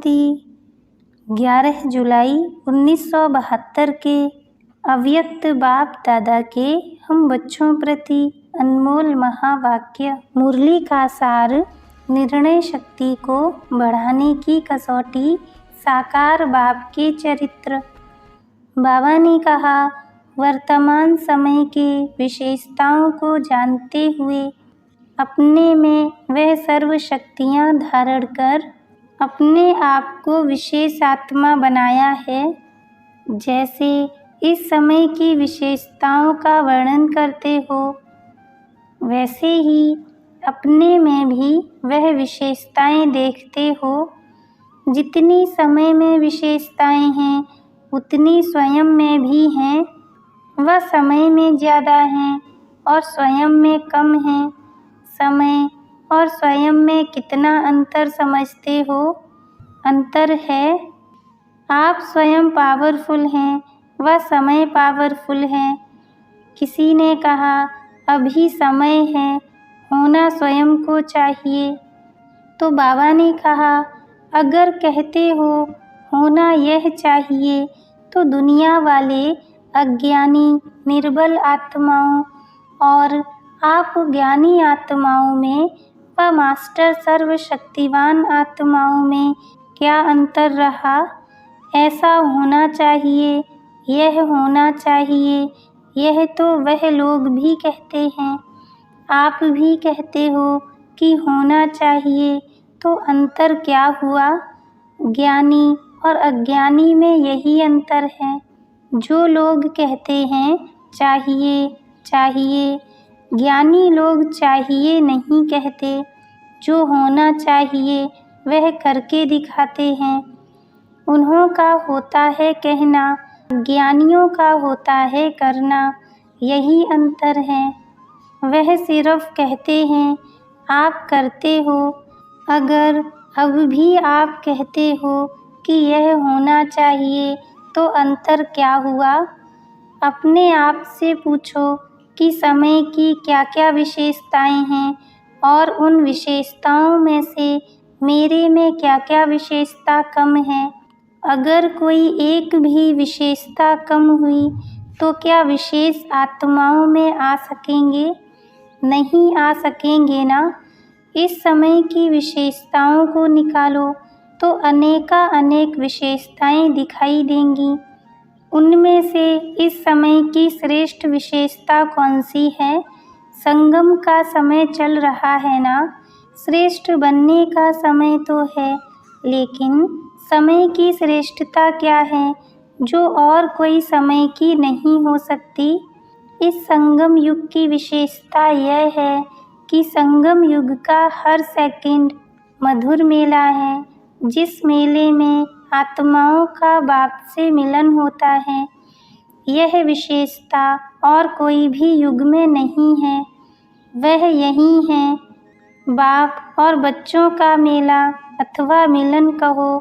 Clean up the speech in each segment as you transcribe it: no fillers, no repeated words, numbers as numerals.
शांति। 11 जुलाई 1972 के अव्यक्त बाप दादा के हम बच्चों प्रति अनमोल महावाक्य। मुरली का सार निर्णय शक्ति को बढ़ाने की कसौटी साकार बाप के चरित्र। बाबा ने कहा, वर्तमान समय के विशेषताओं को जानते हुए अपने में वह सर्व शक्तियाँ धारण कर अपने आप को विशेष आत्मा बनाया है। जैसे इस समय की विशेषताओं का वर्णन करते हो, वैसे ही अपने में भी वह विशेषताएं देखते हो। जितनी समय में विशेषताएं हैं, उतनी स्वयं में भी हैं। वह समय में ज़्यादा हैं और स्वयं में कम हैं। समय और स्वयं में कितना अंतर समझते हो? अंतर है। आप स्वयं पावरफुल हैं, वह समय पावरफुल है। किसी ने कहा, अभी समय है, होना स्वयं को चाहिए। तो बाबा ने कहा, अगर कहते हो होना यह चाहिए, तो दुनिया वाले अज्ञानी निर्बल आत्माओं और आप ज्ञानी आत्माओं में व मास्टर सर्वशक्तिवान आत्माओं में क्या अंतर रहा? ऐसा होना चाहिए, यह होना चाहिए, यह तो वह लोग भी कहते हैं। आप भी कहते हो कि होना चाहिए, तो अंतर क्या हुआ? ज्ञानी और अज्ञानी में यही अंतर है। जो लोग कहते हैं चाहिए चाहिए, ज्ञानी लोग चाहिए नहीं कहते। जो होना चाहिए वह करके दिखाते हैं। उन्हों का होता है कहना, ज्ञानियों का होता है करना। यही अंतर है। वह सिर्फ कहते हैं, आप करते हो। अगर अब भी आप कहते हो कि यह होना चाहिए, तो अंतर क्या हुआ? अपने आप से पूछो कि समय की क्या क्या विशेषताएं हैं और उन विशेषताओं में से मेरे में क्या क्या विशेषता कम है। अगर कोई एक भी विशेषता कम हुई, तो क्या विशेष आत्माओं में आ सकेंगे? नहीं आ सकेंगे ना। इस समय की विशेषताओं को निकालो तो अनेका अनेक विशेषताएं दिखाई देंगी। उनमें से इस समय की श्रेष्ठ विशेषता कौन सी है? संगम का समय चल रहा है ना। श्रेष्ठ बनने का समय तो है, लेकिन समय की श्रेष्ठता क्या है जो और कोई समय की नहीं हो सकती? इस संगम युग की विशेषता यह है कि संगम युग का हर सेकंड मधुर मेला है। जिस मेले में आत्माओं का बाप से मिलन होता है, यह विशेषता और कोई भी युग में नहीं है। वह यही है। बाप और बच्चों का मेला अथवा मिलन कहो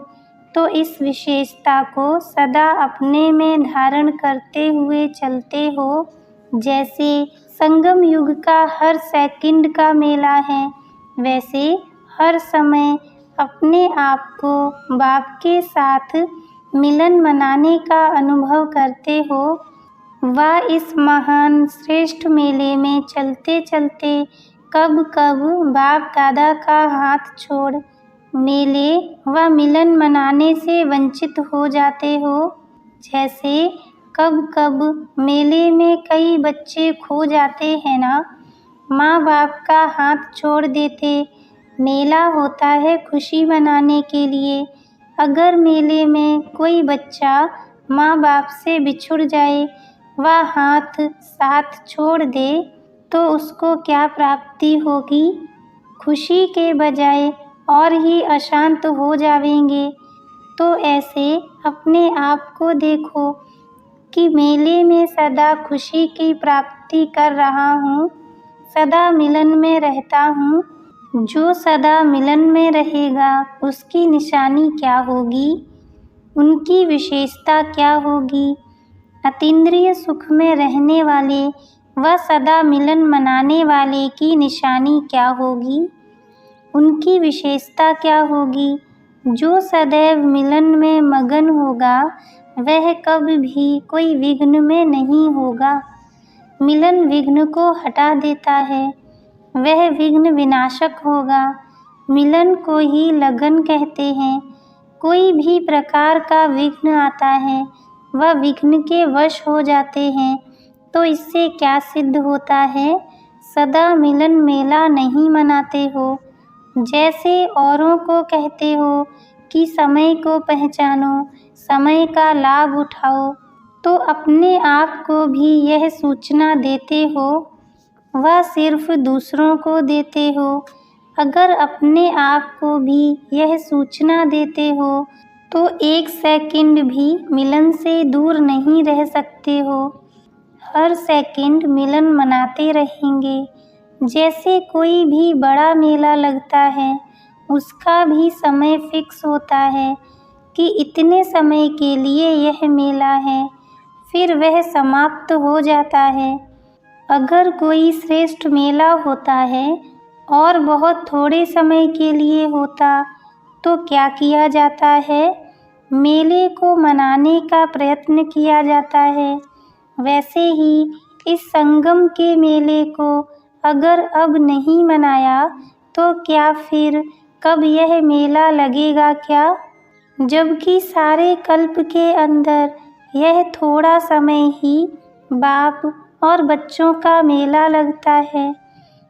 तो इस विशेषता को सदा अपने में धारण करते हुए चलते हो। जैसे संगम युग का हर सेकंड का मेला है, वैसे हर समय अपने आप को बाप के साथ मिलन मनाने का अनुभव करते हो। वह इस महान श्रेष्ठ मेले में चलते चलते कब कब बाप दादा का हाथ छोड़ मेले व मिलन मनाने से वंचित हो जाते हो। जैसे कब कब मेले में कई बच्चे खो जाते हैं ना, माँ बाप का हाथ छोड़ देते। मेला होता है खुशी मनाने के लिए। अगर मेले में कोई बच्चा माँ बाप से बिछुड़ जाए व हाथ साथ छोड़ दे, तो उसको क्या प्राप्ति होगी? खुशी के बजाय और ही अशांत हो जाएंगे। तो ऐसे अपने आप को देखो कि मेले में सदा खुशी की प्राप्ति कर रहा हूँ, सदा मिलन में रहता हूँ। जो सदा मिलन में रहेगा, उसकी निशानी क्या होगी? उनकी विशेषता क्या होगी? अतीन्द्रिय सुख में रहने वाले व सदा मिलन मनाने वाले की निशानी क्या होगी? उनकी विशेषता क्या होगी? जो सदैव मिलन में मगन होगा वह कभी भी कोई विघ्न में नहीं होगा। मिलन विघ्न को हटा देता है, वह विघ्न विनाशक होगा। मिलन को ही लगन कहते हैं। कोई भी प्रकार का विघ्न आता है वह विघ्न के वश हो जाते हैं। तो इससे क्या सिद्ध होता है? सदा मिलन मेला नहीं मनाते हो। जैसे औरों को कहते हो कि समय को पहचानो, समय का लाभ उठाओ, तो अपने आप को भी यह सूचना देते हो, वह सिर्फ दूसरों को देते हो। अगर अपने आप को भी यह सूचना देते हो तो एक सेकंड भी मिलन से दूर नहीं रह सकते हो। हर सेकंड मिलन मनाते रहेंगे। जैसे कोई भी बड़ा मेला लगता है, उसका भी समय फिक्स होता है कि इतने समय के लिए यह मेला है, फिर वह समाप्त हो जाता है। अगर कोई श्रेष्ठ मेला होता है और बहुत थोड़े समय के लिए होता तो क्या किया जाता है? मेले को मनाने का प्रयत्न किया जाता है। वैसे ही इस संगम के मेले को अगर अब नहीं मनाया तो क्या फिर कब यह मेला लगेगा क्या? जबकि सारे कल्प के अंदर यह थोड़ा समय ही बाप और बच्चों का मेला लगता है।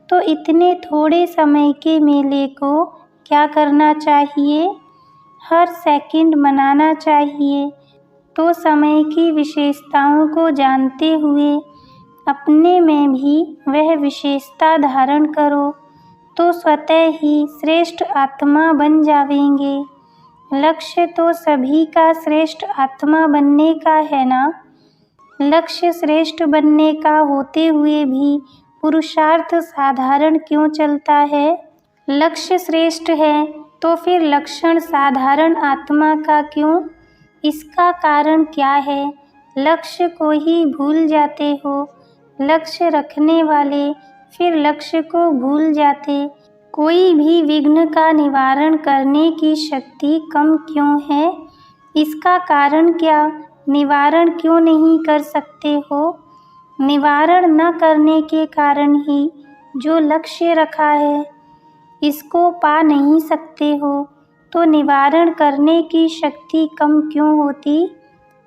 तो इतने थोड़े समय के मेले को क्या करना चाहिए? हर सेकंड मनाना चाहिए। तो समय की विशेषताओं को जानते हुए अपने में भी वह विशेषता धारण करो तो स्वतः ही श्रेष्ठ आत्मा बन जावेंगे। लक्ष्य तो सभी का श्रेष्ठ आत्मा बनने का है ना। लक्ष्य श्रेष्ठ बनने का होते हुए भी पुरुषार्थ साधारण क्यों चलता है? लक्ष्य श्रेष्ठ है तो फिर लक्षण साधारण आत्मा का क्यों? इसका कारण क्या है? लक्ष्य को ही भूल जाते हो। लक्ष्य रखने वाले फिर लक्ष्य को भूल जाते। कोई भी विघ्न का निवारण करने की शक्ति कम क्यों है? इसका कारण क्या? निवारण क्यों नहीं कर सकते हो? निवारण न करने के कारण ही जो लक्ष्य रखा है इसको पा नहीं सकते हो, तो निवारण करने की शक्ति कम क्यों होती?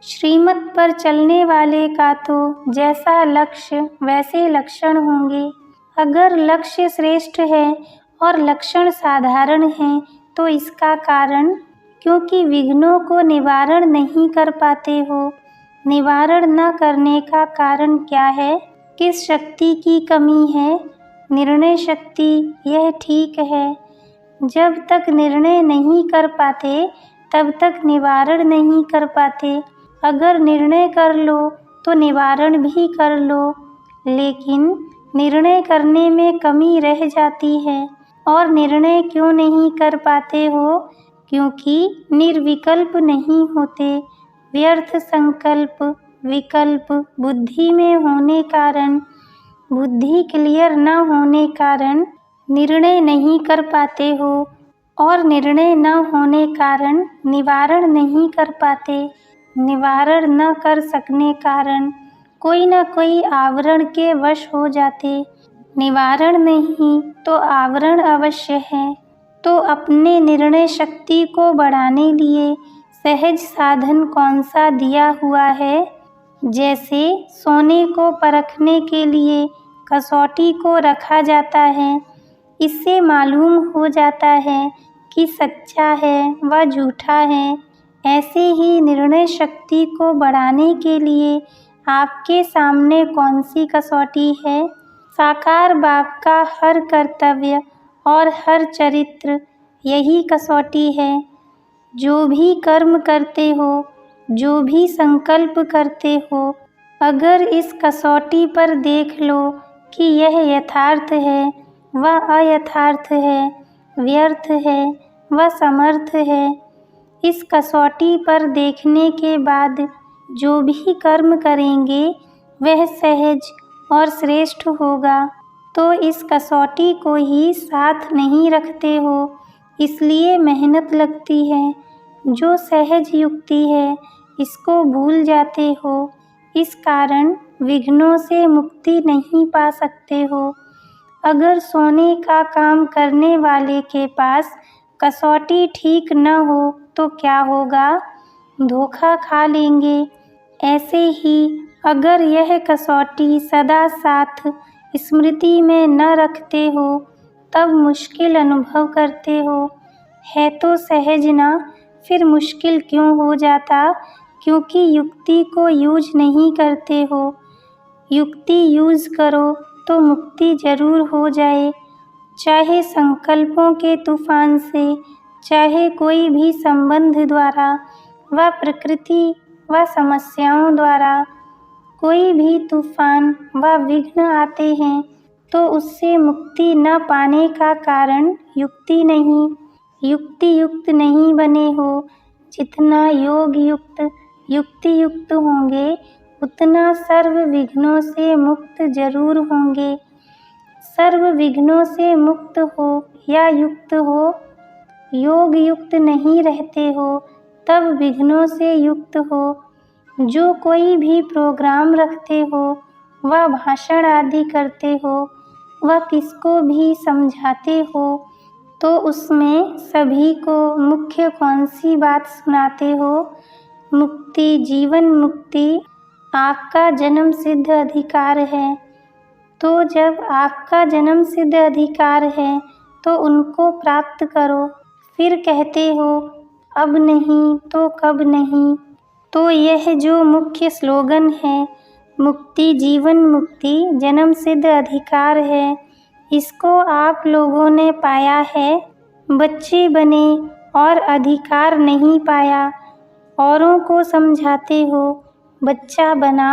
श्रीमत पर चलने वाले का तो जैसा लक्ष्य वैसे लक्षण होंगे। अगर लक्ष्य श्रेष्ठ है और लक्षण साधारण हैं तो इसका कारण? क्योंकि विघ्नों को निवारण नहीं कर पाते हो। निवारण न करने का कारण क्या है? किस शक्ति की कमी है? निर्णय शक्ति। यह ठीक है। जब तक निर्णय नहीं कर पाते तब तक निवारण नहीं कर पाते। अगर निर्णय कर लो तो निवारण भी कर लो, लेकिन निर्णय करने में कमी रह जाती है। और निर्णय क्यों नहीं कर पाते हो? क्योंकि निर्विकल्प नहीं होते। व्यर्थ संकल्प विकल्प बुद्धि में होने कारण, बुद्धि क्लियर न होने कारण निर्णय नहीं कर पाते हो और निर्णय न होने कारण निवारण नहीं कर पाते। निवारण न कर सकने कारण कोई न कोई आवरण के वश हो जाते। निवारण नहीं तो आवरण अवश्य है। तो अपने निर्णय शक्ति को बढ़ाने लिए सहज साधन कौन सा दिया हुआ है? जैसे सोने को परखने के लिए कसौटी को रखा जाता है। इससे मालूम हो जाता है कि सच्चा है व झूठा है। ऐसे ही निर्णय शक्ति को बढ़ाने के लिए आपके सामने कौन सी कसौटी है? साकार बाप का हर कर्तव्य और हर चरित्र यही कसौटी है। जो भी कर्म करते हो, जो भी संकल्प करते हो, अगर इस कसौटी पर देख लो कि यह यथार्थ है व अयथार्थ है, व्यर्थ है व समर्थ है, इस कसौटी पर देखने के बाद जो भी कर्म करेंगे वह सहज और श्रेष्ठ होगा। तो इस कसौटी को ही साथ नहीं रखते हो इसलिए मेहनत लगती है। जो सहज युक्ति है इसको भूल जाते हो, इस कारण विघ्नों से मुक्ति नहीं पा सकते हो। अगर सोने का काम करने वाले के पास कसौटी ठीक न हो तो क्या होगा? धोखा खा लेंगे। ऐसे ही अगर यह कसौटी सदा साथ स्मृति में न रखते हो तब मुश्किल अनुभव करते हो। है तो सहज ना, फिर मुश्किल क्यों हो जाता? क्योंकि युक्ति को यूज नहीं करते हो। युक्ति यूज करो तो मुक्ति जरूर हो जाए, चाहे संकल्पों के तूफान से, चाहे कोई भी संबंध द्वारा व प्रकृति व समस्याओं द्वारा कोई भी तूफान व विघ्न आते हैं तो उससे मुक्ति न पाने का कारण युक्ति नहीं, युक्ति युक्त नहीं बने हो। जितना योग युक्त युक्ति युक्त होंगे उतना सर्व विघ्नों से मुक्त जरूर होंगे। सर्व विघ्नों से मुक्त हो या युक्त हो, योग युक्त नहीं रहते हो तब विघ्नों से युक्त हो। जो कोई भी प्रोग्राम रखते हो व भाषण आदि करते हो व किसको भी समझाते हो तो उसमें सभी को मुख्य कौन सी बात सुनाते हो? मुक्ति, जीवन मुक्ति आपका जन्म सिद्ध अधिकार है। तो जब आपका जन्म सिद्ध अधिकार है तो उनको प्राप्त करो। फिर कहते हो अब नहीं तो कब नहीं। तो यह जो मुख्य स्लोगन है, मुक्ति, जीवन मुक्ति, जन्म सिद्ध अधिकार है, इसको आप लोगों ने पाया है। बच्चे बने और अधिकार नहीं पाया, औरों को समझाते हो। बच्चा बना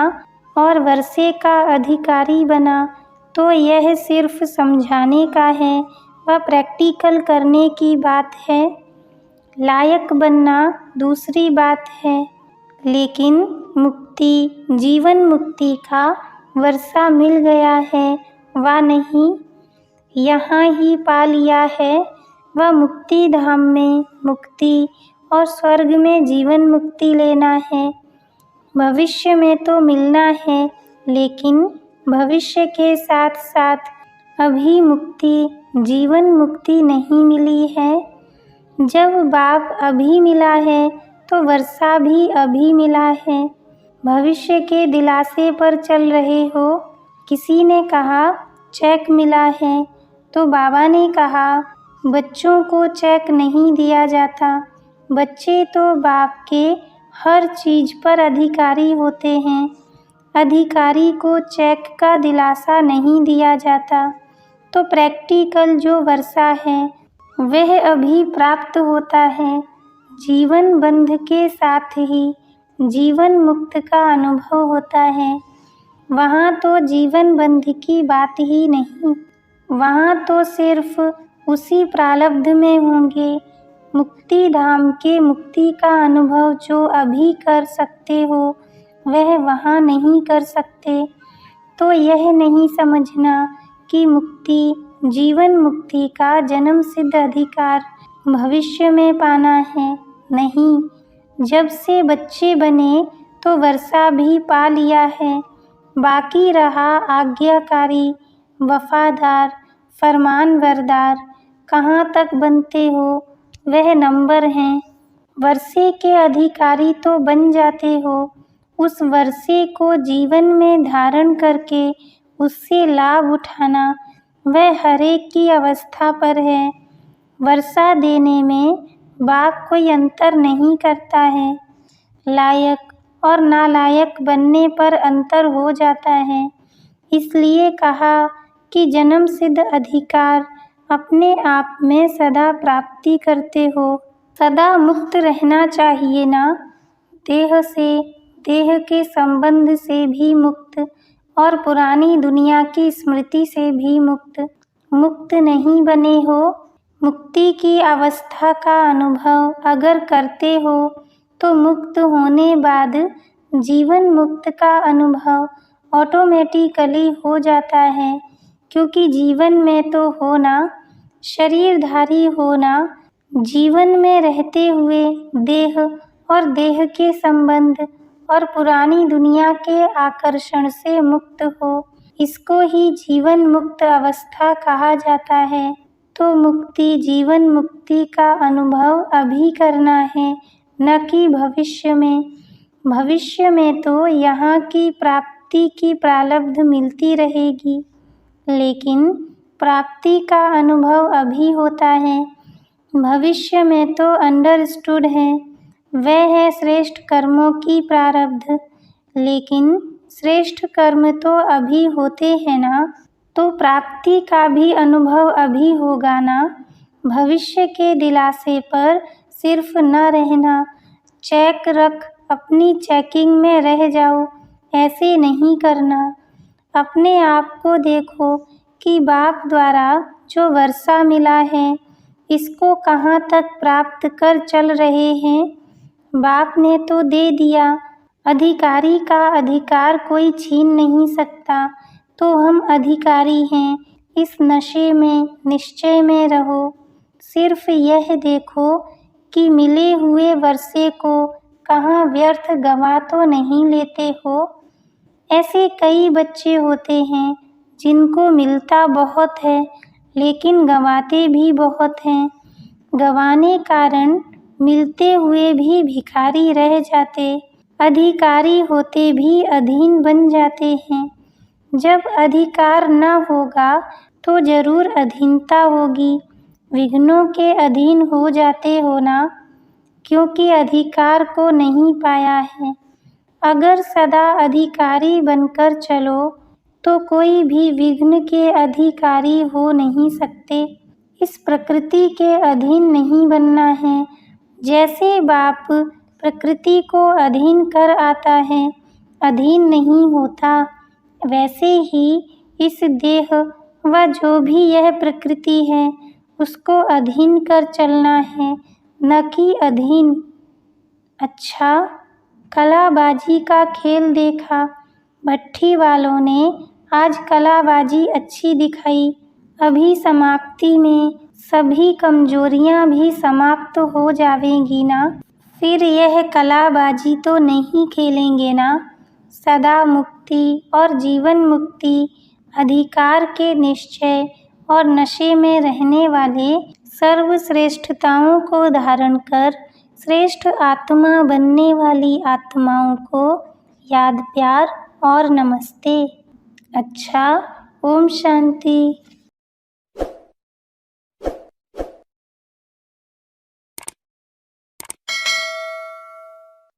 और वर्षे का अधिकारी बना तो यह सिर्फ समझाने का है व प्रैक्टिकल करने की बात है। लायक बनना दूसरी बात है। लेकिन मुक्ति, जीवन मुक्ति का वर्षा मिल गया है व नहीं, यहाँ ही पा लिया है व मुक्ति धाम में मुक्ति और स्वर्ग में जीवन मुक्ति लेना है। भविष्य में तो मिलना है, लेकिन भविष्य के साथ साथ अभी मुक्ति, जीवन मुक्ति नहीं मिली है। जब बाप अभी मिला है तो वर्षा भी अभी मिला है। भविष्य के दिलासे पर चल रहे हो। किसी ने कहा चेक मिला है तो बाबा ने कहा बच्चों को चेक नहीं दिया जाता। बच्चे तो बाप के हर चीज़ पर अधिकारी होते हैं। अधिकारी को चेक का दिलासा नहीं दिया जाता। तो प्रैक्टिकल जो वर्षा है वह अभी प्राप्त होता है। जीवन बंध के साथ ही जीवन मुक्त का अनुभव होता है। वहाँ तो जीवन बंध की बात ही नहीं, वहाँ तो सिर्फ उसी प्रारब्ध में होंगे। मुक्ति धाम के मुक्ति का अनुभव जो अभी कर सकते हो वह वहाँ नहीं कर सकते। तो यह नहीं समझना कि मुक्ति, जीवन मुक्ति का जन्म सिद्ध अधिकार भविष्य में पाना है। नहीं, जब से बच्चे बने तो वर्षा भी पा लिया है। बाकी रहा आज्ञाकारी, वफादार, फरमानबरदार। कहाँ तक बनते हो वह नंबर हैं। वर्षे के अधिकारी तो बन जाते हो। उस वर्षे को जीवन में धारण करके उससे लाभ उठाना वह हरेक की अवस्था पर है। वर्षा देने में बाप कोई अंतर नहीं करता है। लायक और नालायक बनने पर अंतर हो जाता है। इसलिए कहा कि जन्म सिद्ध अधिकार अपने आप में सदा प्राप्ति करते हो। सदा मुक्त रहना चाहिए ना, देह से, देह के संबंध से भी मुक्त और पुरानी दुनिया की स्मृति से भी मुक्त। मुक्त नहीं बने हो। मुक्ति की अवस्था का अनुभव अगर करते हो तो मुक्त होने बाद जीवन मुक्त का अनुभव ऑटोमेटिकली हो जाता है। क्योंकि जीवन में तो होना, शरीरधारी होना जीवन में रहते हुए देह और देह के संबंध और पुरानी दुनिया के आकर्षण से मुक्त हो, इसको ही जीवन मुक्त अवस्था कहा जाता है। तो मुक्ति, जीवन मुक्ति का अनुभव अभी करना है, न कि भविष्य में। भविष्य में तो यहाँ की प्राप्ति की प्रारब्ध मिलती रहेगी, लेकिन प्राप्ति का अनुभव अभी होता है। भविष्य में तो अंडरस्टूड है, वह है श्रेष्ठ कर्मों की प्रारब्ध। लेकिन श्रेष्ठ कर्म तो अभी होते हैं ना, तो प्राप्ति का भी अनुभव अभी होगा ना। भविष्य के दिलासे पर सिर्फ न रहना, चेक रख अपनी चेकिंग में रह जाओ, ऐसे नहीं करना। अपने आप को देखो कि बाप द्वारा जो वर्षा मिला है, इसको कहाँ तक प्राप्त कर चल रहे हैं। बाप ने तो दे दिया, अधिकारी का अधिकार कोई छीन नहीं सकता, तो हम अधिकारी हैं। इस नशे में, निश्चय में रहो। सिर्फ यह देखो कि मिले हुए वर्षे को कहाँ व्यर्थ गंवा तो नहीं लेते हो। ऐसे कई बच्चे होते हैं जिनको मिलता बहुत है, लेकिन गंवाते भी बहुत हैं। गंवाने कारण मिलते हुए भी भिखारी रह जाते, अधिकारी होते भी अधीन बन जाते हैं। जब अधिकार न होगा तो जरूर अधीनता होगी। विघ्नों के अधीन हो जाते हो ना, क्योंकि अधिकार को नहीं पाया है। अगर सदा अधिकारी बनकर चलो तो कोई भी विघ्न के अधिकारी हो नहीं सकते। इस प्रकृति के अधीन नहीं बनना है। जैसे बाप प्रकृति को अधीन कर आता है, अधीन नहीं होता, वैसे ही इस देह व जो भी यह प्रकृति है, उसको अधीन कर चलना है, न कि अधीन। अच्छा, कलाबाजी का खेल देखा। भट्ठी वालों ने आज कलाबाजी अच्छी दिखाई। अभी समाप्ति में सभी कमजोरियां भी समाप्त हो जावेंगी ना। फिर यह कलाबाजी तो नहीं खेलेंगे ना। सदा मुक्ति और जीवन मुक्ति, अधिकार के निश्चय और नशे में रहने वाले सर्वश्रेष्ठताओं को धारण कर श्रेष्ठ आत्मा बनने वाली आत्माओं को याद, प्यार और नमस्ते। अच्छा, ओम शांति।